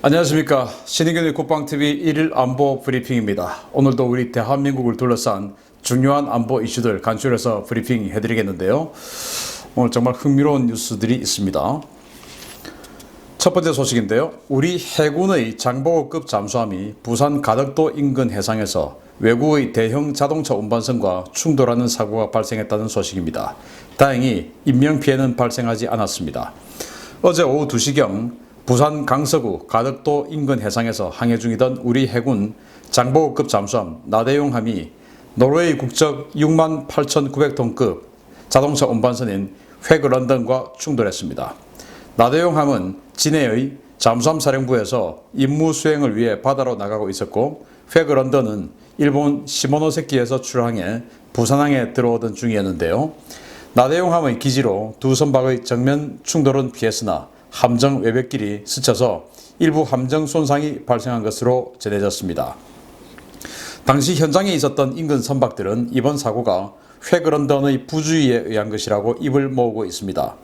안녕하십니까. 신의균의 국방TV 1일 안보 브리핑입니다. 오늘도 우리 대한민국을 둘러싼 중요한 안보 이슈들 간추려서 브리핑 해드리겠는데요. 오늘 정말 흥미로운 뉴스들이 있습니다. 첫 번째 소식인데요. 우리 해군의 장보고급 잠수함이 부산 가덕도 인근 해상에서 외국의 대형 자동차 운반선과 충돌하는 사고가 발생했다는 소식입니다. 다행히 인명피해는 발생하지 않았습니다. 어제 오후 2시경 부산 강서구 가덕도 인근 해상에서 항해 중이던 우리 해군 장보고급 잠수함 나대용함이 노르웨이 국적 68,900톤급 자동차 운반선인 회그런던과 충돌했습니다. 나대용함은 진해의 잠수함 사령부에서 임무 수행을 위해 바다로 나가고 있었고, 회그런던은 일본 시모노세키에서 출항해 부산항에 들어오던 중이었는데요. 나대용함의 기지로 두 선박의 정면 충돌은 피했으나 함정 외벽길이 스쳐서 일부 함정 손상이 발생한 것으로 전해졌습니다. 당시 현장에 있었던 인근 선박들은 이번 사고가 회그런던의 부주의에 의한 것이라고 입을 모으고 있습니다.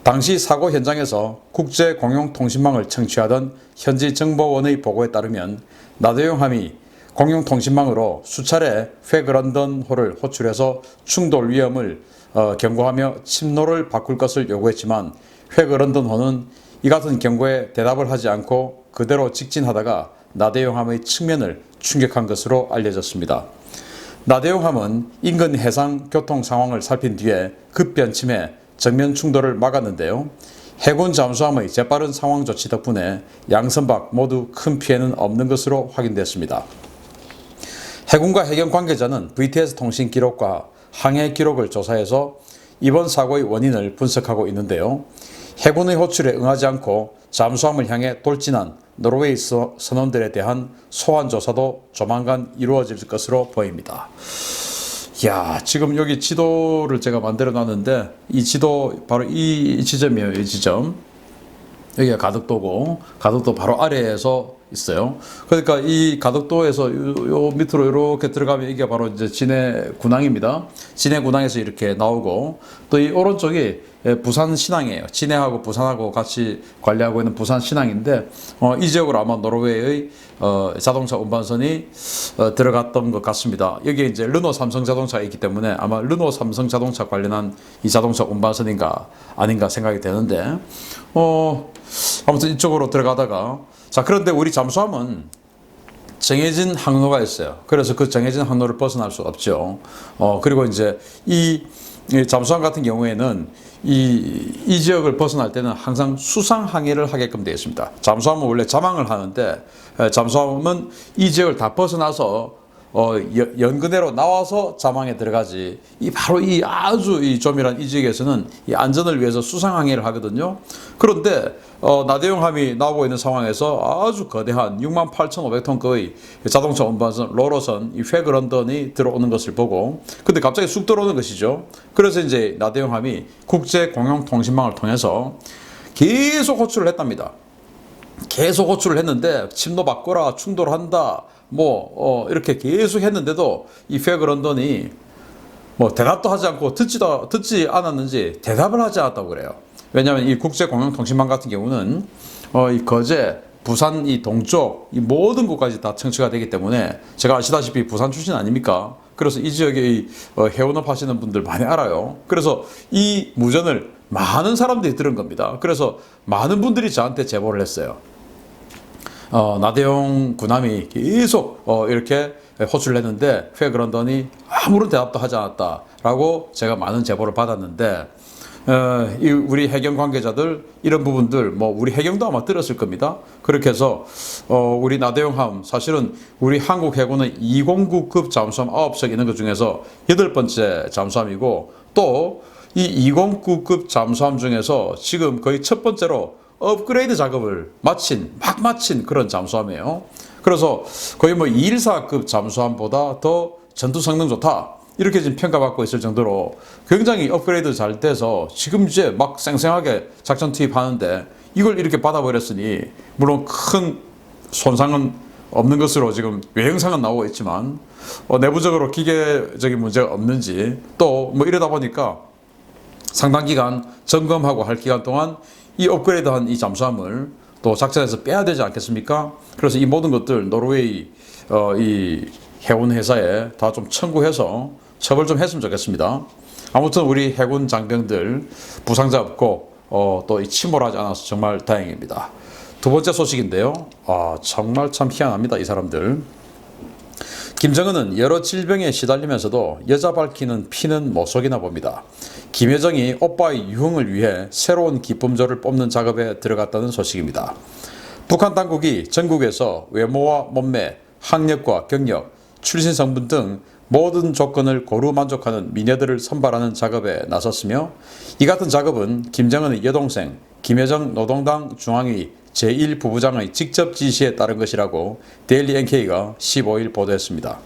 당시 사고 현장에서 국제공용통신망을 청취하던 현지 정보원의 보고에 따르면 나대용함이 공용통신망으로 수차례 회그런던호를 호출해서 충돌 위험을 경고하며 침로를 바꿀 것을 요구했지만, 회그런던호는 이 같은 경고에 대답을 하지 않고 그대로 직진하다가 나대용함의 측면을 충격한 것으로 알려졌습니다. 나대용함은 인근 해상 교통 상황을 살핀 뒤에 급변침해 정면 충돌을 막았는데요. 해군 잠수함의 재빠른 상황 조치 덕분에 양선박 모두 큰 피해는 없는 것으로 확인됐습니다. 해군과 해경 관계자는 VTS 통신 기록과 항해 기록을 조사해서 이번 사고의 원인을 분석하고 있는데요. 해군의 호출에 응하지 않고 잠수함을 향해 돌진한 노르웨이 선원들에 대한 소환 조사도 조만간 이루어질 것으로 보입니다. 야, 지금 여기 지도를 제가 만들어 놨는데, 이 지도 바로 이 지점이에요. 이 지점. 여기가 가덕도고, 가덕도 바로 아래에서 있어요. 그러니까 이 가덕도에서 요 밑으로 이렇게 들어가면 이게 바로 이제 진해 군항입니다. 진해 군항에서 이렇게 나오고, 또 이 오른쪽이 부산 신항이에요. 진해하고 부산하고 같이 관리하고 있는 부산 신항인데, 이 지역으로 아마 노르웨이의 자동차 운반선이 들어갔던 것 같습니다. 여기에 이제 르노 삼성 자동차가 있기 때문에 아마 르노 삼성 자동차 관련한 이 자동차 운반선인가 아닌가 생각이 되는데, 아무튼 이쪽으로 들어가다가, 자, 그런데 우리 잠수함은 정해진 항로가 있어요. 그래서 그 정해진 항로를 벗어날 수 없죠. 그리고 이제 이 잠수함 같은 경우에는 이 지역을 벗어날 때는 항상 수상 항해를 하게끔 되어 있습니다. 잠수함은 원래 자망을 하는데, 잠수함은 이 지역을 다 벗어나서 연근해로 나와서 자망에 들어가지, 바로 이 아주 이 조밀한 이 지역에서는 이 안전을 위해서 수상 항해를 하거든요. 그런데 나대용함이 나오고 있는 상황에서 아주 거대한 68,500톤급의 자동차 운반선 로로선 이 회그런던이 들어오는 것을 보고, 근데 갑자기 쑥 들어오는 것이죠. 그래서 이제 나대용함이 국제공용통신망을 통해서 계속 호출을 했답니다. 계속 호출을 했는데 침로 바꿔라, 충돌한다, 이렇게 계속 했는데도 이 회그런던이 대답도 하지 않고 듣지 않았는지 대답을 하지 않았다고 그래요. 왜냐하면 이 국제공용통신망 같은 경우는 이 거제, 부산 이 동쪽 이 모든 곳까지 다 청취가 되기 때문에, 제가 아시다시피 부산 출신 아닙니까? 그래서 이 지역에 해운업 하시는 분들 많이 알아요. 그래서 이 무전을 많은 사람들이 들은 겁니다. 그래서 많은 분들이 저한테 제보를 했어요. 나대용 군함이 계속 이렇게 호출을 했는데 회그런던이 아무런 대답도 하지 않았다라고 제가 많은 제보를 받았는데, 우리 해경 관계자들 이런 부분들 우리 해경도 아마 들었을 겁니다. 그렇게 해서 우리 나대용함, 사실은 우리 한국 해군은 209급 잠수함 9척 있는 것 중에서 8번째 잠수함이고, 또 이 209급 잠수함 중에서 지금 거의 첫 번째로 업그레이드 작업을 막 마친 그런 잠수함이에요. 그래서 거의 214급 잠수함보다 더 전투 성능 좋다, 이렇게 지금 평가받고 있을 정도로 굉장히 업그레이드 잘 돼서 지금 이제 막 쌩쌩하게 작전 투입하는데, 이걸 이렇게 받아버렸으니 물론 큰 손상은 없는 것으로 지금 외형상은 나오고 있지만, 내부적으로 기계적인 문제가 없는지, 또 이러다 보니까 상당 기간 점검하고 할 기간 동안 이 업그레이드한 이 잠수함을 또 작전에서 빼야 되지 않겠습니까? 그래서 이 모든 것들 노르웨이 이 해군 회사에 다 좀 청구해서 처벌 좀 했으면 좋겠습니다. 아무튼 우리 해군 장병들 부상자 없고 또 침몰하지 않아서 정말 다행입니다. 두 번째 소식인데요. 정말 참 희한합니다. 이 사람들. 김정은은 여러 질병에 시달리면서도 여자 밝히는 피는 못 속이나 봅니다. 김여정이 오빠의 유흥을 위해 새로운 기쁨조를 뽑는 작업에 들어갔다는 소식입니다. 북한 당국이 전국에서 외모와 몸매, 학력과 경력, 출신 성분 등 모든 조건을 고루 만족하는 미녀들을 선발하는 작업에 나섰으며 이 같은 작업은 김정은의 여동생 김여정 노동당 중앙위 제1부부장의 직접 지시에 따른 것이라고 데일리 NK가 15일 보도했습니다.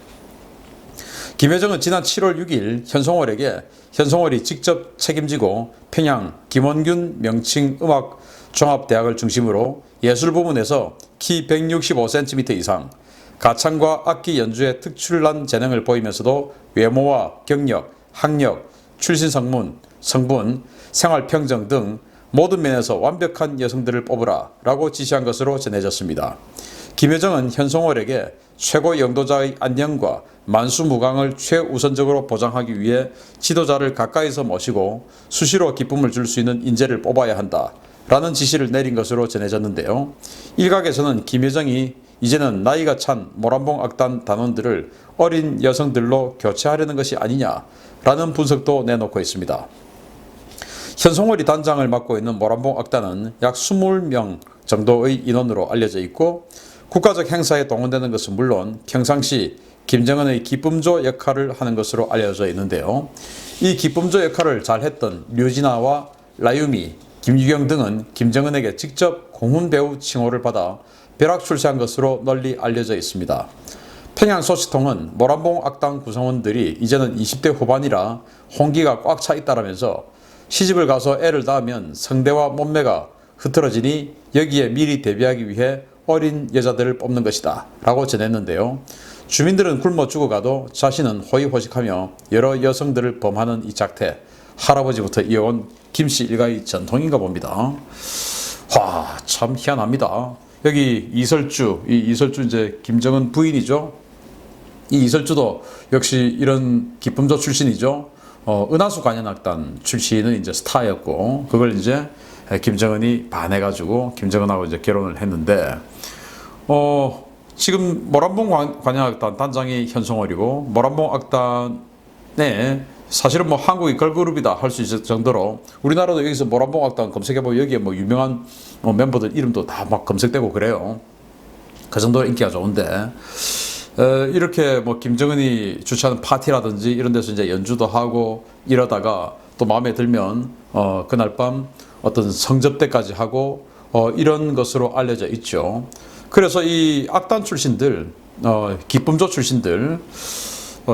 김여정은 지난 7월 6일 현송월에게 현송월이 직접 책임지고 평양 김원균 명칭음악종합대학을 중심으로 예술 부문에서 키 165cm 이상, 가창과 악기 연주에 특출난 재능을 보이면서도 외모와 경력, 학력, 출신 성분, 생활평정 등 모든 면에서 완벽한 여성들을 뽑으라 라고 지시한 것으로 전해졌습니다. 김여정은 현송월에게 최고 영도자의 안녕과 만수무강을 최우선적으로 보장하기 위해 지도자를 가까이서 모시고 수시로 기쁨을 줄 수 있는 인재를 뽑아야 한다 라는 지시를 내린 것으로 전해졌는데요. 일각에서는 김여정이 이제는 나이가 찬 모란봉 악단 단원들을 어린 여성들로 교체하려는 것이 아니냐라는 분석도 내놓고 있습니다. 현송월이 단장을 맡고 있는 모란봉 악단은 약 20명 정도의 인원으로 알려져 있고 국가적 행사에 동원되는 것은 물론 평상시 김정은의 기쁨조 역할을 하는 것으로 알려져 있는데요. 이 기쁨조 역할을 잘했던 류진아와 라유미, 김유경 등은 김정은에게 직접 공훈배우 칭호를 받아 벼락 출세한 것으로 널리 알려져 있습니다. 평양 소식통은 모란봉 악단 구성원들이 이제는 20대 후반이라 홍기가 꽉 차 있다라면서 시집을 가서 애를 낳으면 성대와 몸매가 흐트러지니 여기에 미리 대비하기 위해 어린 여자들을 뽑는 것이다 라고 전했는데요. 주민들은 굶어 죽어가도 자신은 호의호식하며 여러 여성들을 범하는 이 작태, 할아버지부터 이어온 김씨 일가의 전통인가 봅니다. 와, 참 희한합니다. 여기 이설주, 이 이설주 이제 김정은 부인이죠. 이 이설주도 역시 이런 기쁨조 출신이죠. 은하수 관현악단 출신은 이제 스타였고 그걸 이제 김정은이 반해가지고 김정은하고 이제 결혼을 했는데 지금 모란봉 관현악단 단장이 현송월이고 모란봉 악단에 사실은 뭐 한국이 걸그룹이다 할 수 있을 정도로 우리나라도 여기서 모란봉 악단 검색해보면 여기에 뭐 유명한 멤버들 이름도 다 막 검색되고 그래요. 그 정도로 인기가 좋은데 이렇게 뭐 김정은이 주최하는 파티라든지 이런 데서 이제 연주도 하고 이러다가 또 마음에 들면 그날 밤 어떤 성접대까지 하고 이런 것으로 알려져 있죠. 그래서 이 악단 출신들, 기쁨조 출신들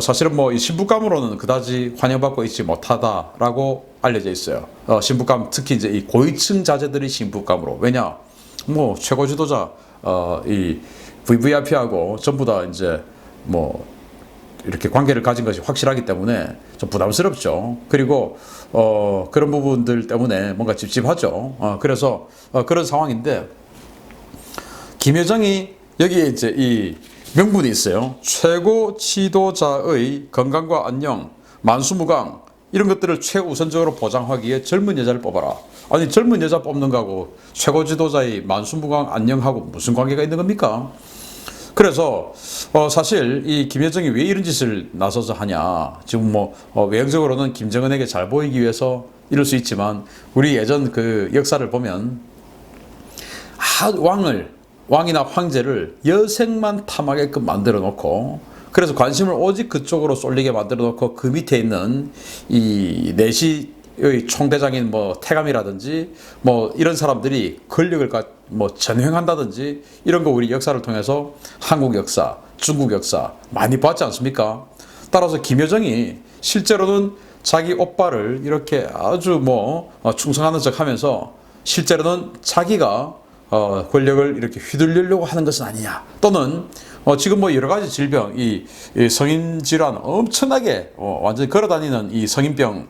사실은 뭐 이 신부감으로는 그다지 환영받고 있지 못하다라고 알려져 있어요. 신부감 특히 이제 이 고위층 자제들이 신부감으로 왜냐 뭐 최고 지도자 이 VVIP하고 전부 다 이제 뭐 이렇게 관계를 가진 것이 확실하기 때문에 좀 부담스럽죠. 그리고 그런 부분들 때문에 뭔가 찝찝하죠. 그래서 그런 상황인데 김여정이 여기에 이제 이 명분이 있어요. 최고 지도자의 건강과 안녕, 만수무강 이런 것들을 최우선적으로 보장하기 위해 젊은 여자를 뽑아라. 아니 젊은 여자 뽑는 거하고 최고 지도자의 만수무강 안녕하고 무슨 관계가 있는 겁니까? 그래서 사실 이 김여정이 왜 이런 짓을 나서서 하냐. 지금 뭐 외형적으로는 김정은에게 잘 보이기 위해서 이럴 수 있지만 우리 예전 그 역사를 보면 왕이나 황제를 여색만 탐하게끔 만들어 놓고 그래서 관심을 오직 그쪽으로 쏠리게 만들어 놓고 그 밑에 있는 이 내시의 총대장인 뭐 태감이라든지 뭐 이런 사람들이 권력을 뭐 전횡한다든지 이런 거 우리 역사를 통해서 한국 역사, 중국 역사 많이 봤지 않습니까? 따라서 김여정이 실제로는 자기 오빠를 이렇게 아주 뭐 충성하는 척 하면서 실제로는 자기가 권력을 이렇게 휘둘리려고 하는 것은 아니냐. 또는 지금 뭐 여러 가지 질병, 이 성인 질환 엄청나게 완전히 걸어다니는 이 성인병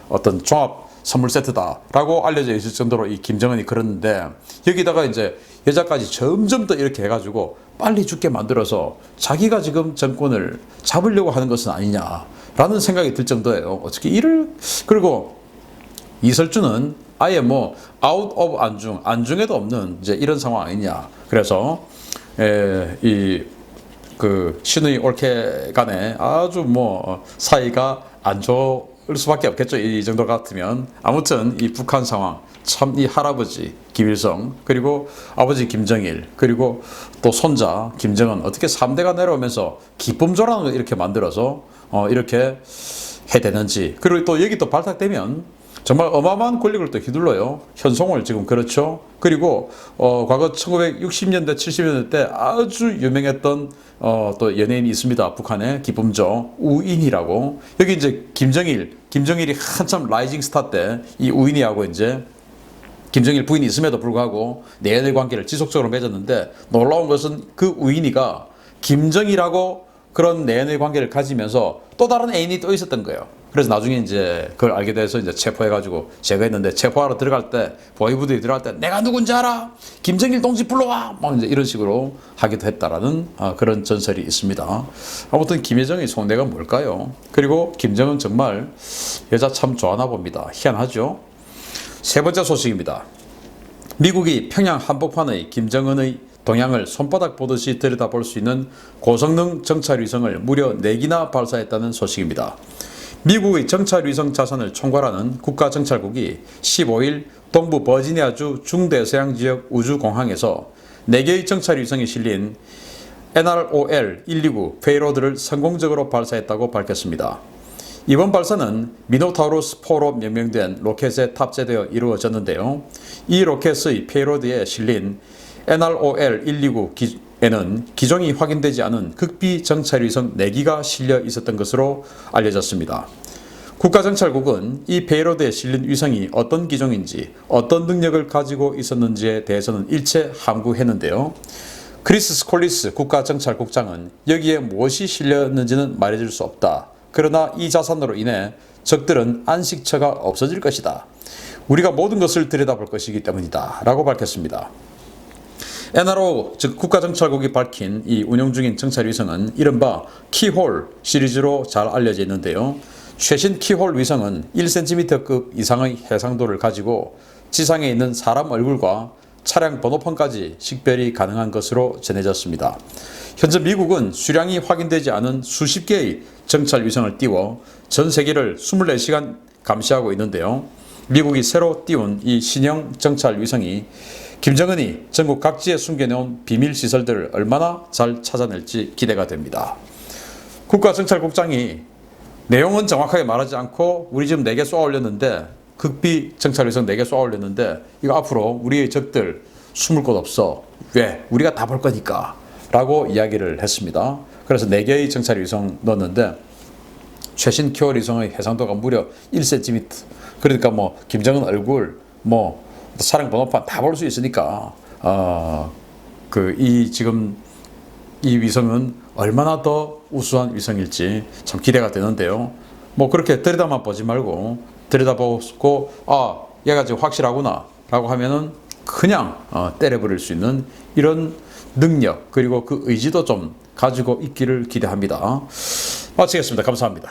어떤 종합 선물 세트다라고 알려져 있을 정도로 이 김정은이 그랬는데, 여기다가 이제 여자까지 점점 더 이렇게 해가지고 빨리 죽게 만들어서 자기가 지금 정권을 잡으려고 하는 것은 아니냐라는 생각이 들 정도예요. 어떻게 이를. 그리고 이설주는 아예 뭐 아웃 오브 안중에도 없는 이제 이런 상황 아니냐. 그래서 그 신의 올케 간에 아주 뭐 사이가 안 좋을 수밖에 없겠죠. 이 정도 같으면. 아무튼 이 북한 상황, 참 이 할아버지 김일성, 그리고 아버지 김정일, 그리고 또 손자 김정은, 어떻게 3대가 내려오면서 기쁨조라는 걸 이렇게 만들어서 이렇게 해대는지. 그리고 또 여기 또 발탁되면 정말 어마어마한 권력을 또 휘둘러요. 현송월 지금 그렇죠. 그리고 과거 1960년대 70년대 때 아주 유명했던 또 연예인이 있습니다. 북한에. 기쁨조 우인이라고. 여기 이제 김정일이 한참 라이징 스타 때 이 우인이하고 이제 김정일 부인이 있음에도 불구하고 내연의 관계를 지속적으로 맺었는데, 놀라운 것은 그 우인이가 김정일하고 그런 내연의 관계를 가지면서 또 다른 애인이 또 있었던 거예요. 그래서 나중에 이제 그걸 알게 돼서 이제 체포해가지고 제거했는데, 체포하러 들어갈 때, 보위부들이 들어갈 때, 내가 누군지 알아? 김정일 동지 불러와! 막 이제 이런 식으로 하기도 했다라는 그런 전설이 있습니다. 아무튼 김여정의 속내가 뭘까요? 그리고 김정은 정말 여자 참 좋아하나 봅니다. 희한하죠? 세 번째 소식입니다. 미국이 평양 한복판의 김정은의 동향을 손바닥 보듯이 들여다볼 수 있는 고성능 정찰위성을 무려 4기나 발사했다는 소식입니다. 미국의 정찰위성 자산을 총괄하는 국가정찰국이 15일 동부 버지니아주 중대서양 지역 우주공항에서 4개의 정찰위성이 실린 NROL-129 페이로드를 성공적으로 발사했다고 밝혔습니다. 이번 발사는 미노타우루스 4로 명명된 로켓에 탑재되어 이루어졌는데요. 이 로켓의 페이로드에 실린 NROL-129에는 기종이 확인되지 않은 극비 정찰위성 4기가 실려 있었던 것으로 알려졌습니다. 국가정찰국은 이 페이로드에 실린 위성이 어떤 기종인지, 어떤 능력을 가지고 있었는지에 대해서는 일체 함구했는데요. 크리스 스콜리스 국가정찰국장은 여기에 무엇이 실렸는지는 말해줄 수 없다. 그러나 이 자산으로 인해 적들은 안식처가 없어질 것이다. 우리가 모든 것을 들여다볼 것이기 때문이다. 라고 밝혔습니다. NRO, 즉 국가정찰국이 밝힌 이 운영 중인 정찰위성은 이른바 키홀 시리즈로 잘 알려져 있는데요. 최신 키홀 위성은 1cm급 이상의 해상도를 가지고 지상에 있는 사람 얼굴과 차량 번호판까지 식별이 가능한 것으로 전해졌습니다. 현재 미국은 수량이 확인되지 않은 수십 개의 정찰 위성을 띄워 전 세계를 24시간 감시하고 있는데요. 미국이 새로 띄운 이 신형 정찰 위성이 김정은이 전국 각지에 숨겨놓은 비밀 시설들을 얼마나 잘 찾아낼지 기대가 됩니다. 국가정찰국장이 내용은 정확하게 말하지 않고 우리 지금 4개 쏘아 올렸는데, 극비 정찰위성 4개 쏘아 올렸는데 이거 앞으로 우리의 적들 숨을 곳 없어. 왜? 우리가 다 볼 거니까. 라고 이야기를 했습니다. 그래서 4개의 정찰위성 넣었는데 최신 키홀 위성의 해상도가 무려 1cm. 그러니까 뭐 김정은 얼굴, 뭐 차량 번호판 다 볼 수 있으니까 지금 이 위성은 얼마나 더 우수한 위성일지 참 기대가 되는데요. 뭐 그렇게 들여다만 보지 말고 들여다보고 얘가 지금 확실하구나 라고 하면은 그냥 때려버릴 수 있는 이런 능력, 그리고 그 의지도 좀 가지고 있기를 기대합니다. 마치겠습니다. 감사합니다.